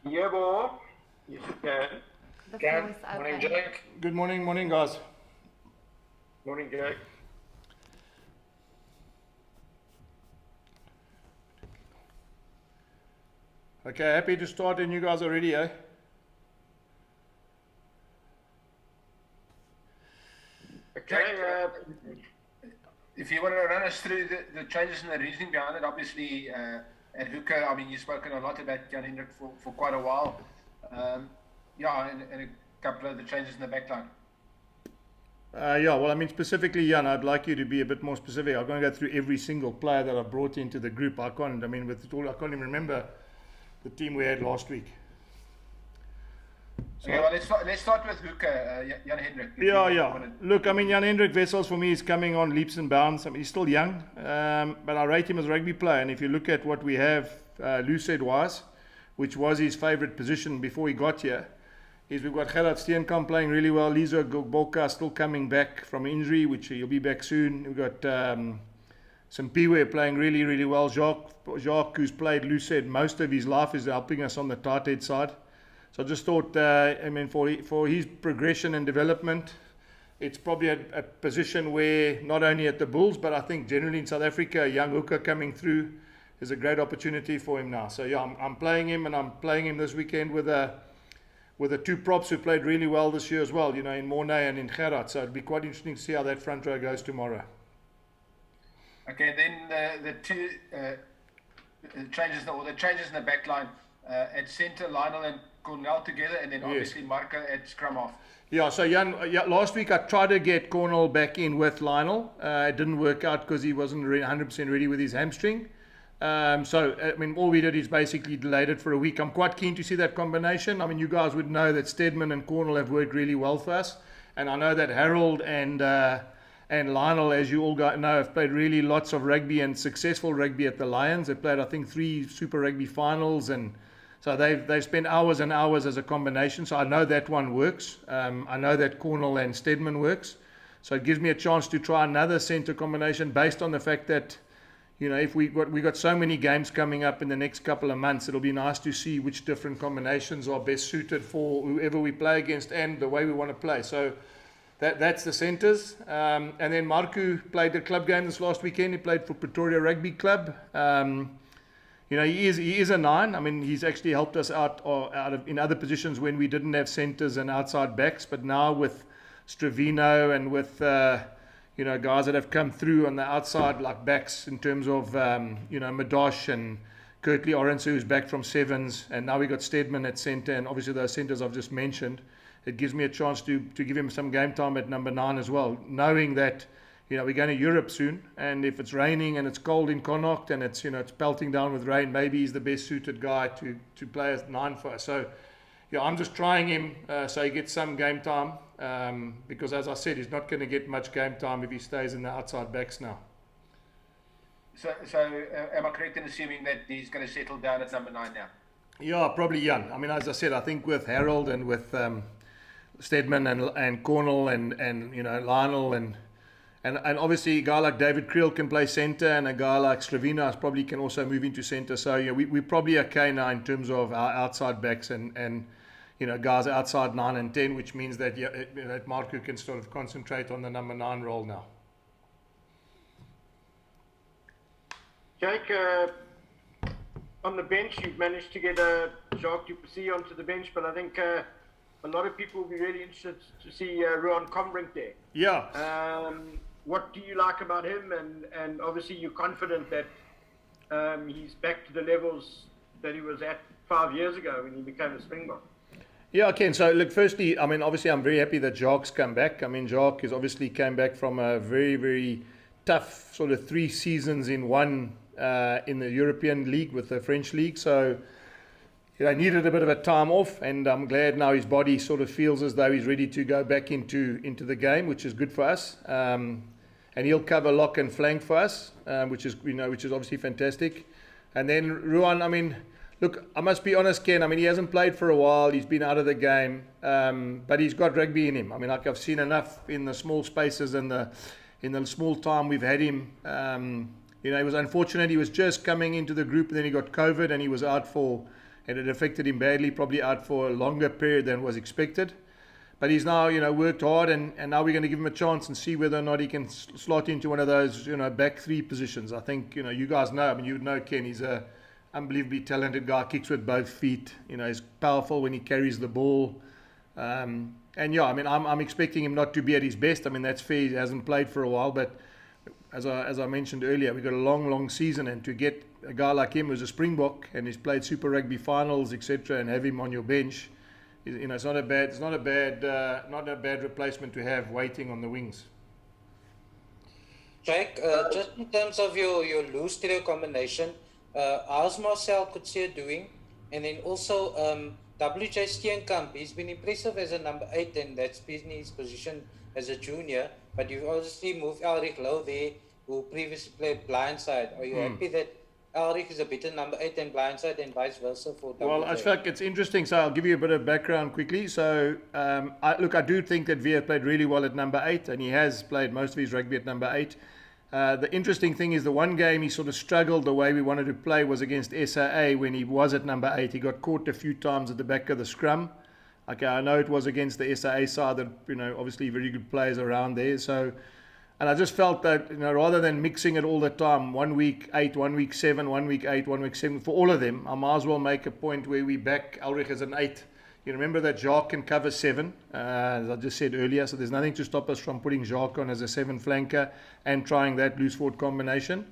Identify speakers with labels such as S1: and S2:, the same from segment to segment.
S1: Yeah, boy. Yes, you can.
S2: The floor
S3: Cam,
S2: is
S3: morning,
S2: open.
S3: Jake.
S4: Good morning, guys.
S1: Morning, Jake.
S4: Okay, happy to start, and you guys are ready, eh?
S1: Okay,
S3: If you want to run us through the changes and the reasoning behind it, obviously at hooker, I mean, you've spoken a lot about Jan Hendrik for quite a while. Yeah, and a couple of the changes in the backline.
S4: Yeah, well, I mean, specifically, Jan, I'd like you to be a bit more specific. I'm going to go through every single player that I've brought into the group. I can't even remember the team we had last week. So,
S3: Okay, well, let's start with hooker, Jan Hendrik.
S4: Yeah. Look, I mean, Jan Hendrik Wessels for me is coming on leaps and bounds. I mean, he's still young, but I rate him as a rugby player. And if you look at what we have, Wjst, which was his favourite position before he got here, is we've got Gerard Steenkamp playing really well. Lizo Gogbolka still coming back from injury, which he'll be back soon. We've got Simpiwe playing really, really well. Jacques, who's played Lucid most of his life, is helping us on the tight head side. So I just thought, I mean, for his progression and development, it's probably a position where not only at the Bulls, but I think generally in South Africa, a young hooker coming through is a great opportunity for him now. So yeah, I'm playing him, and I'm playing him this weekend with the two props who played really well this year as well, you know, in Mornay and in Gerard. So it'd be quite interesting to see how that front row goes tomorrow.
S3: Okay, then the two changes, or the changes in the backline at centre, Lionel and Cornell together, and then obviously Marco at scrum half.
S4: Yeah, so Jan, last week I tried to get Cornell back in with Lionel. It didn't work out because he wasn't 100% ready with his hamstring. So, I mean, all we did is basically delayed it for a week. I'm quite keen to see that combination. I mean, you guys would know that Stedman and Cornell have worked really well for us. And I know that Harold and Lionel, as you all know, have played really lots of rugby and successful rugby at the Lions. They've played, I think, 3 Super Rugby finals, and so they've spent hours and hours as a combination. So I know that one works. I know that Cornell and Stedman works. So it gives me a chance to try another centre combination based on the fact that, you know, if we got so many games coming up in the next couple of months, it'll be nice to see which different combinations are best suited for whoever we play against and the way we want to play. So that's the centres. And then Marco played the club game this last weekend. He played for Pretoria Rugby Club. You know, he is a 9. I mean, he's actually helped us out of in other positions when we didn't have centres and outside backs. But now with Stravino and with you know, guys that have come through on the outside like backs in terms of you know, Madosh and Kirtley Orense, who's back from sevens, and now we got Stedman at centre, and obviously those centres I've just mentioned. It gives me a chance to give him some game time at number 9 as well, knowing that, you know, we're going to Europe soon, and if it's raining and it's cold in Connacht and it's, you know, it's pelting down with rain, maybe he's the best suited guy to play as 9 for us. So yeah, I'm just trying him so he gets some game time, because as I said, he's not going to get much game time if he stays in the outside backs now.
S3: So am I correct in assuming that he's going to settle down at number 9 now?
S4: Yeah, probably young. I mean, as I said, I think with Harold and with Stedman and Cornell and you know, Lionel and obviously a guy like David Creel can play centre, and a guy like Stravina probably can also move into centre. So yeah, we're probably okay now in terms of our outside backs and you know, guys outside 9 and 10, which means that, yeah, that Marco can sort of concentrate on the number 9 role now.
S1: Jake, on the bench, you've managed to get Jacques Duplessis onto the bench, but I think a lot of people will be really interested to see Ruan Combrink there.
S4: Yeah.
S1: What do you like about him? And obviously you're confident that he's back to the levels that he was at 5 years ago when he became a Springbok.
S4: Yeah, Ken. So look, firstly, I mean, obviously I'm very happy that Jacques come back. I mean, Jacques is obviously came back from a very, very tough sort of 3 seasons in one in the European League with the French League. So, you know, needed a bit of a time off, and I'm glad now his body sort of feels as though he's ready to go back into the game, which is good for us. And he'll cover lock and flank for us, which is obviously fantastic. And then Ruan, I mean, look, I must be honest, Ken. I mean, he hasn't played for a while. He's been out of the game, but he's got rugby in him. I mean, like I've seen enough in the small spaces and in the small time we've had him. You know, it was unfortunate. He was just coming into the group, and then he got COVID, and he was out for, and it affected him badly, probably out for a longer period than was expected. But he's now, worked hard, and now we're going to give him a chance and see whether or not he can slot into one of those, back three positions. I think, you guys know, I mean, you know Ken, he's a unbelievably talented guy, kicks with both feet, he's powerful when he carries the ball. And yeah, I mean, I'm expecting him not to be at his best. I mean, that's fair, he hasn't played for a while, but as I mentioned earlier, we've got a long season, and to get a guy like him who's a Springbok and he's played Super Rugby finals, etc., and have him on your bench, it's not a bad replacement to have waiting on the wings.
S2: Jake, just in terms of your loose trio combination, how's Marcel Coetzee doing? And then also Wjst Steenkamp, he's been impressive as a number 8, and that's been his position as a junior. But you've obviously moved Elric Low there, who previously played blindside. Are you happy that Elric is a better number 8 than blindside, and vice versa for WJ?
S4: Well, I feel like it's interesting, so I'll give you a bit of background quickly. So, I do think that Via played really well at number 8, and he has played most of his rugby at number 8. The interesting thing is the one game he sort of struggled the way we wanted to play was against SAA when he was at number 8. He got caught a few times at the back of the scrum. Okay, I know it was against the SAA side that, obviously very good players around there. So, and I just felt that, rather than mixing it all the time, 1 week 8, 1 week 7, 1 week 8, 1 week 7, for all of them, I might as well make a point where we back Elric as an 8. You remember that Jacques can cover 7, as I just said earlier, so there's nothing to stop us from putting Jacques on as a 7 flanker and trying that loose forward combination.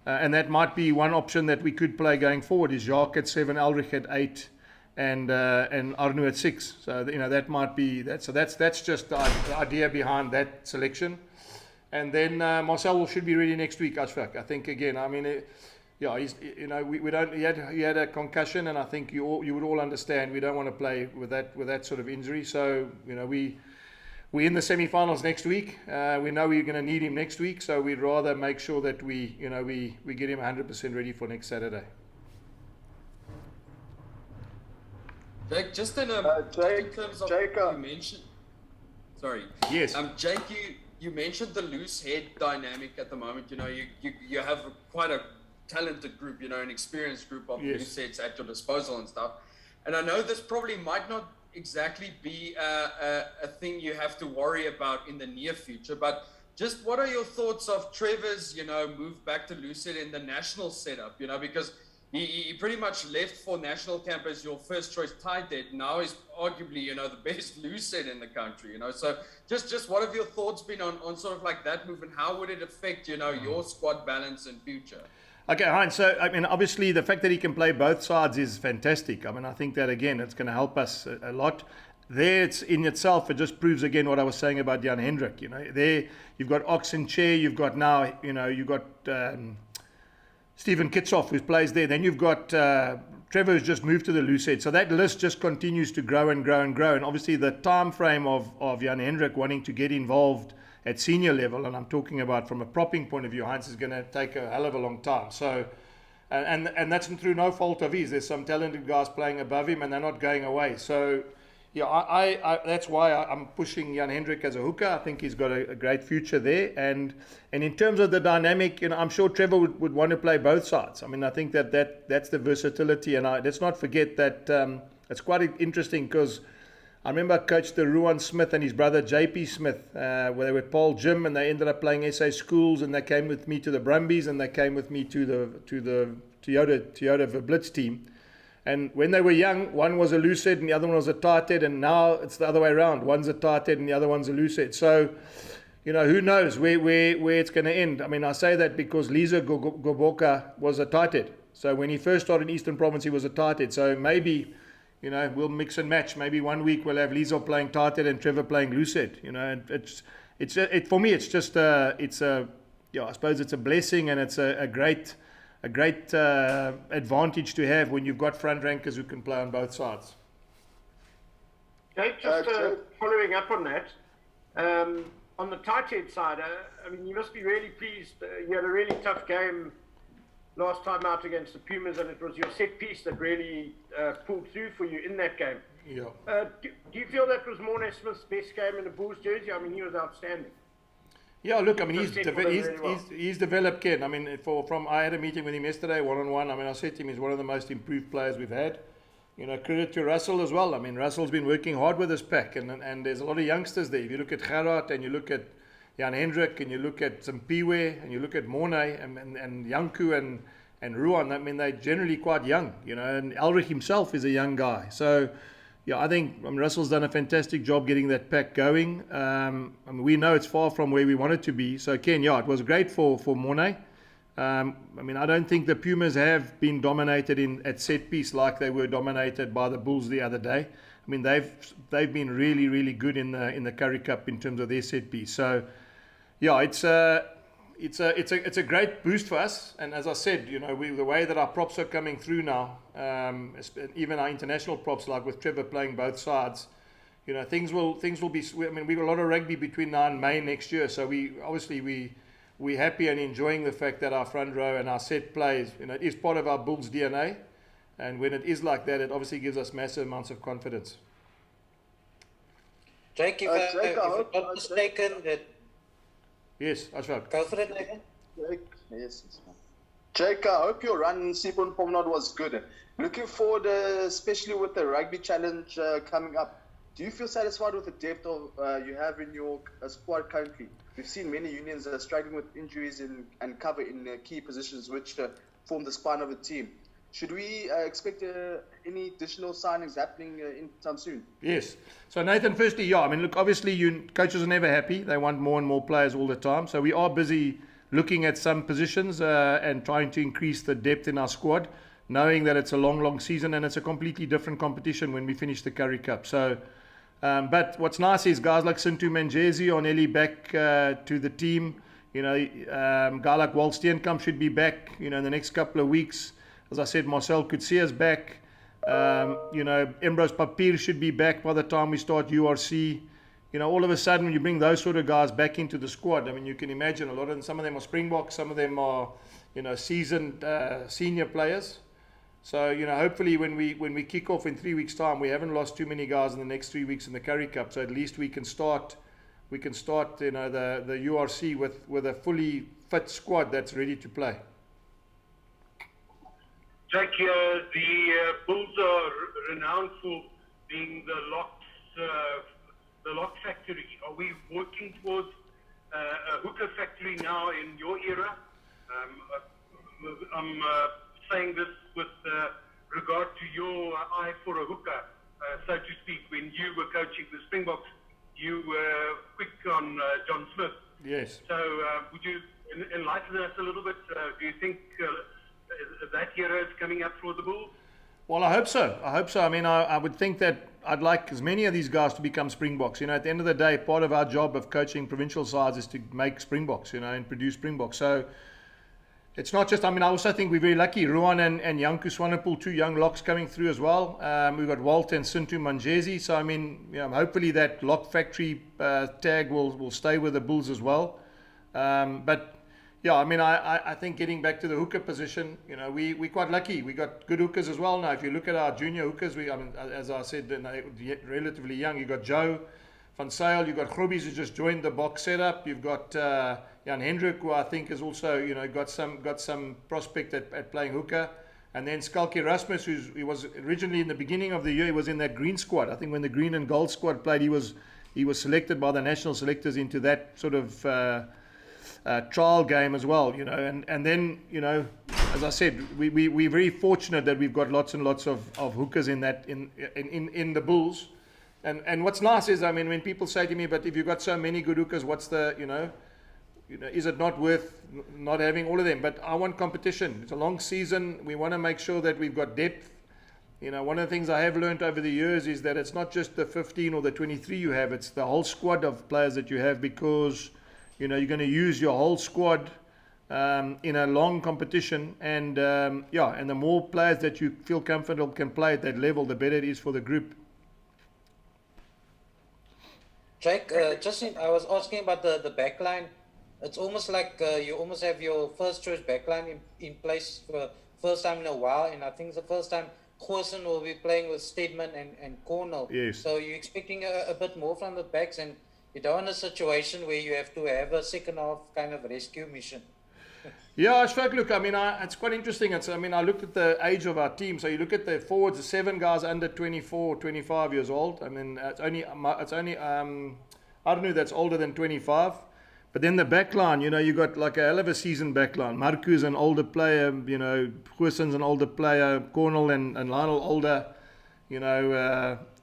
S4: And that might be one option that we could play going forward, is Jacques at 7, Elric at 8, and Arno at 6. So, that might be that. So that's just the idea behind that selection. And then Marcel should be ready next week, Ashfaq. I think, again, I mean, he's, we don't. He had a concussion, and I think you would all understand we don't want to play with that sort of injury. So, we're in the semi-finals next week. We know we're going to need him next week, so we'd rather make sure that we get him 100% ready for next Saturday.
S5: Jake, just in terms of you mentioned. Sorry.
S4: Yes.
S5: Jake, you mentioned the loose head dynamic at the moment. You have quite a talented group, an experienced group of loose heads at your disposal and stuff. And I know this probably might not exactly be a thing you have to worry about in the near future, but just what are your thoughts of Trevor's, move back to loose head in the national setup, because he pretty much left for national camp as your first choice tight head. Now he's arguably, the best loose head in the country, So just what have your thoughts been on sort of like that move, and how would it affect, your squad balance in future?
S4: Okay, Heinz. So, I mean, obviously, the fact that he can play both sides is fantastic. I mean, I think that, again, it's going to help us a lot. There, it's in itself, it just proves again what I was saying about Jan Hendrik. There, you've got Oxenchair, you've got now, you've got Stephen Kitsoff, who plays there. Then you've got Trevor, who's just moved to the loose head. So that list just continues to grow and grow and grow. And obviously, the time frame of Jan Hendrik wanting to get involved at senior level, and I'm talking about from a propping point of view, Heinz, is going to take a hell of a long time. So, and that's through no fault of his. There's some talented guys playing above him, and they're not going away. So, yeah, I that's why I'm pushing Jan Hendrik as a hooker. I think he's got a great future there. And in terms of the dynamic, I'm sure Trevor would want to play both sides. I mean, I think that's the versatility. And let's not forget that it's quite interesting, because I remember I coached the Ruan Smith and his brother JP Smith, where they were Paul Jim, and they ended up playing SA schools, and they came with me to the Brumbies, and they came with me to the Toyota Verblitz team. And when they were young, one was a loose head and the other one was a tight head, and now it's the other way around. One's a tight head and the other one's a loose head. So, who knows where it's going to end. I mean, I say that because Liza Goboka was a tight head. So when he first started in Eastern Province, he was a tight head. So maybe, we'll mix and match. Maybe 1 week we'll have Liza playing tight head and Trevor playing loose head. For me, it's just I suppose it's a blessing, and it's a great advantage to have when you've got front rankers who can play on both sides.
S1: Jake, just following up on that, on the tight head side, I mean, you must be really pleased. You had a really tough game last time out against the Pumas, and it was your set piece that really pulled through for you in that game.
S4: Yeah.
S1: Do you feel that was Morne Smith's best game in the Bulls jersey? I mean, he was outstanding.
S4: Yeah, look, I mean, he's developed, Ken. I mean, I had a meeting with him yesterday, one-on-one. I mean, I said to him, he's one of the most improved players we've had. credit to Russell as well. I mean, Russell's been working hard with this pack, and there's a lot of youngsters there. If you look at Gerard and you look at Jan Hendrik and you look at Simpiwe and you look at Mornay and Janku and Ruan, I mean, they're generally quite young, and Elrich himself is a young guy. So, yeah, I think Russell's done a fantastic job getting that pack going. I mean, we know it's far from where we want it to be. So, Ken, yeah, it was great for Mornay. I mean, I don't think the Pumas have been dominated at set piece like they were dominated by the Bulls the other day. I mean, they've been really, really good in the Currie Cup in terms of their set piece. So, yeah, it's a great boost for us. And as I said, the way that our props are coming through now, even our international props, like with Trevor playing both sides, things will be. I mean, we've got a lot of rugby between now and May next year. So we're happy and enjoying the fact that our front row and our set plays, it is part of our Bulls DNA. And when it is like that, it obviously gives us massive amounts of confidence.
S2: Jake, if I'm not mistaken, that...
S4: Yes, Ashfaq.
S2: Go for it, Nathan.
S6: Jake, yes. Jake, I hope your run in Seaborn Promenade was good. Looking forward, especially with the Rugby Challenge coming up. Do you feel satisfied with the depth of you have in your squad currently? We've seen many unions struggling with injuries and cover in key positions which form the spine of the team. Should we expect any additional signings happening in time soon?
S4: Yes. So Nathan, firstly, yeah, I mean, look, obviously coaches are never happy. They want more and more players all the time. So we are busy looking at some positions and trying to increase the depth in our squad, knowing that it's a long season and it's a completely different competition when we finish the Currie Cup. So, but what's nice is guys like Sintu Manjezi are nearly back to the team. Guy like Walt Steenkamp should be back, in the next couple of weeks. As I said, Marcel Coetzee is back. Ambrose Papier should be back by the time we start URC. All of a sudden, when you bring those sort of guys back into the squad, I mean, you can imagine some of them are Springboks, some of them are, seasoned senior players. So, hopefully when we kick off in 3 weeks' time, we haven't lost too many guys in the next 3 weeks in the Currie Cup. So at least we can start the URC with a fully fit squad that's ready to play.
S7: Jake, the Bulls are renowned for being the lock factory. Are we working towards a hooker factory now in your era? I'm saying this with regard to your eye for a hooker, so to speak. When you were coaching the Springboks, you were quick on John Smith.
S4: Yes.
S7: So would you enlighten us a little bit? Do you think that era is coming up for the Bulls?
S4: Well, I hope so. I mean, I would think that I'd like as many of these guys to become Springboks. At the end of the day, part of our job of coaching provincial sides is to make Springboks, and produce Springboks. So it's not just, I also think we're very lucky. Ruan and Janku Swanepoel, two young locks coming through as well. We've got Walt and Sintu Manjezi. So, hopefully that lock factory tag will stay with the Bulls as well. But yeah, I think getting back to the hooker position, we're quite lucky. We got good hookers as well now. If you look at our junior hookers, as I said, relatively young. You've got Joe Van Sale, you've got Grobbies who just joined the box setup. You've got Jan Hendrik, who I think is also, got some prospect at playing hooker. And then Skalke Rasmus, he was originally in the beginning of the year, he was in that green squad. I think when the green and gold squad played, he was selected by the national selectors into that sort of trial game as well, and then, as I said, we're very fortunate that we've got lots and lots of hookers in the Bulls, and what's nice is, when people say to me, but if you've got so many good hookers, what's the, is it not worth not having all of them? But I want competition. It's a long season. We want to make sure that we've got depth. One of the things I have learned over the years is that it's not just the 15 or the 23 you have, it's the whole squad of players that you have, because you're going to use your whole squad in a long competition, and and the more players that you feel comfortable can play at that level, the better it is for the group.
S2: Jake, I was asking about the backline. It's almost like you almost have your first choice backline in place for first time in a while, and I think it's the first time Goosen will be playing with Steedman and Cornell.
S4: Yes.
S2: So you're expecting a bit more from the backs, and you don't want a situation where you have to have a second half kind of rescue mission.
S4: Yeah, Ashfaq, look, I mean, it's quite interesting. I looked at the age of our team. So you look at the forwards, the 7 guys under 24, 25 years old. I mean, it's only I don't know that's older than 25. But then the backline, you got like a hell of a seasoned backline. Marco's an older player, Goosen's an older player, Cornell and Lionel older,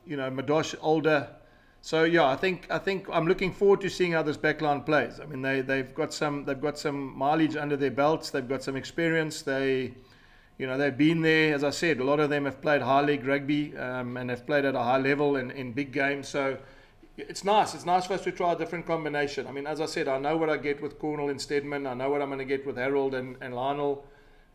S4: Madosh older. So yeah, I think I'm looking forward to seeing how this backline plays. I mean, they've got some mileage under their belts. They've got some experience. They've been there. As I said, a lot of them have played high league rugby and have played at a high level in big games. So it's nice. It's nice for us to try a different combination. I mean, as I said, I know what I get with Cornell and Stedman. I know what I'm going to get with Harold and Lionel.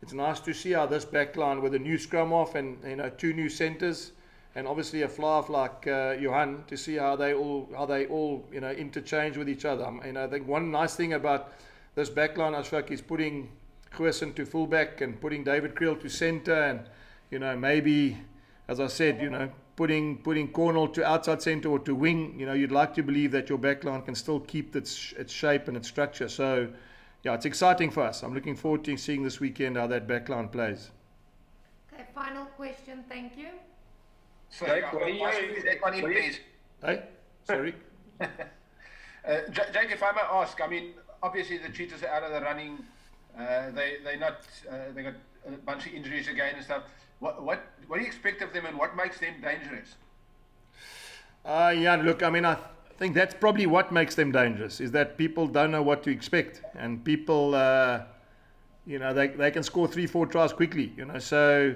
S4: It's nice to see how this backline with a new scrum off and 2 new centres. And obviously a fly-off like Johan, to see how they all interchange with each other. I think one nice thing about this backline, Ashfaq, is putting Goosen to fullback and putting David Creel to centre, and maybe, as I said, putting Cornell to outside centre or to wing. You'd like to believe that your backline can still keep its shape and its structure. So yeah, it's exciting for us. I'm looking forward to seeing this weekend how that backline plays.
S8: Okay, final question. Thank you.
S3: So, that one in, please.
S4: Hey, sorry.
S3: Jake, if I may ask, I mean, obviously the Cheetahs are out of the running. They got a bunch of injuries again and stuff. What do you expect of them, and what makes them dangerous?
S4: Yeah, look, I mean, I think that's probably what makes them dangerous, is that people don't know what to expect, and people, they can score 3-4 tries quickly, so.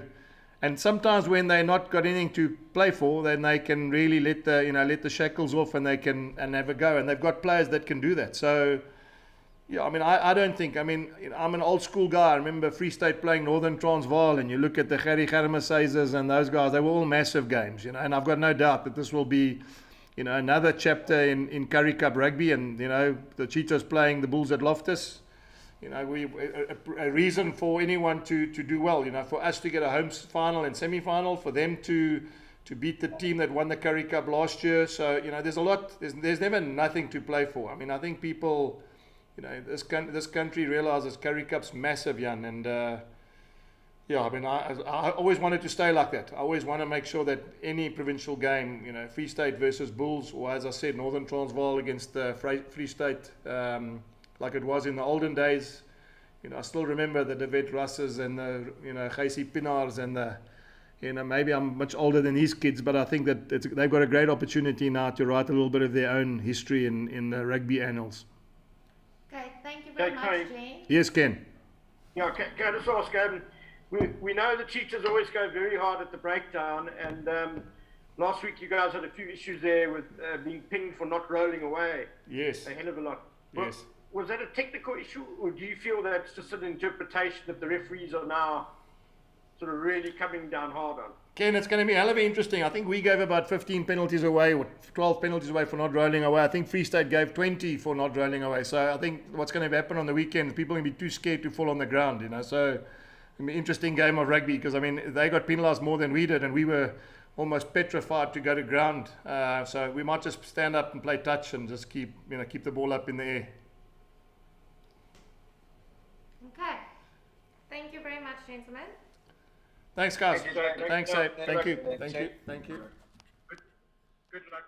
S4: And sometimes when they're not got anything to play for, then they can really let the shackles off and they can have a go. And they've got players that can do that. So, yeah, I mean, I don't think. I mean, I'm an old school guy. I remember Free State playing Northern Transvaal, and you look at the Gerrie Germasizers and those guys. They were all massive games, And I've got no doubt that this will be, another chapter in Currie Cup rugby. And the Cheetahs playing the Bulls at Loftus. A reason for anyone to do well, for us to get a home final and semi-final, for them to beat the team that won the Currie Cup last year. So, there's a lot, there's never nothing to play for. I mean, I think people, this country realizes Currie Cup's massive, Jan, and I mean, I always wanted to stay like that. I always want to make sure that any provincial game, Free State versus Bulls, or as I said, Northern Transvaal against Free State, like it was in the olden days. I still remember the David Russes and the, Gijsie Pinaars and the, maybe I'm much older than these kids, but I think that they've got a great opportunity now to write a little bit of their own history in the rugby annals.
S8: Okay, thank you very much, Jane.
S4: Yes, Ken.
S1: Yeah, can I just ask, we know the Cheetahs always go very hard at the breakdown, and last week you guys had a few issues there with being pinged for not rolling away.
S4: Yes.
S1: A hell of a lot.
S4: Yes.
S1: Was that a technical issue, or do you feel that's just an interpretation that the referees are now sort of really coming down hard on?
S4: Ken, it's going to be a hell of interesting. I think we gave about 15 penalties away, or 12 penalties away for not rolling away. I think Free State gave 20 for not rolling away. So I think what's going to happen on the weekend, people are going to be too scared to fall on the ground, So it's going to be an interesting game of rugby, because, I mean, they got penalised more than we did, and we were almost petrified to go to ground. So we might just stand up and play touch and just keep the ball up in the air.
S8: Okay. Thank you very much, gentlemen.
S4: Thanks, guys.
S3: Thank you, Jack.
S4: Thanks, Abe. Thank you. Thank you. Thank you.
S7: Good luck.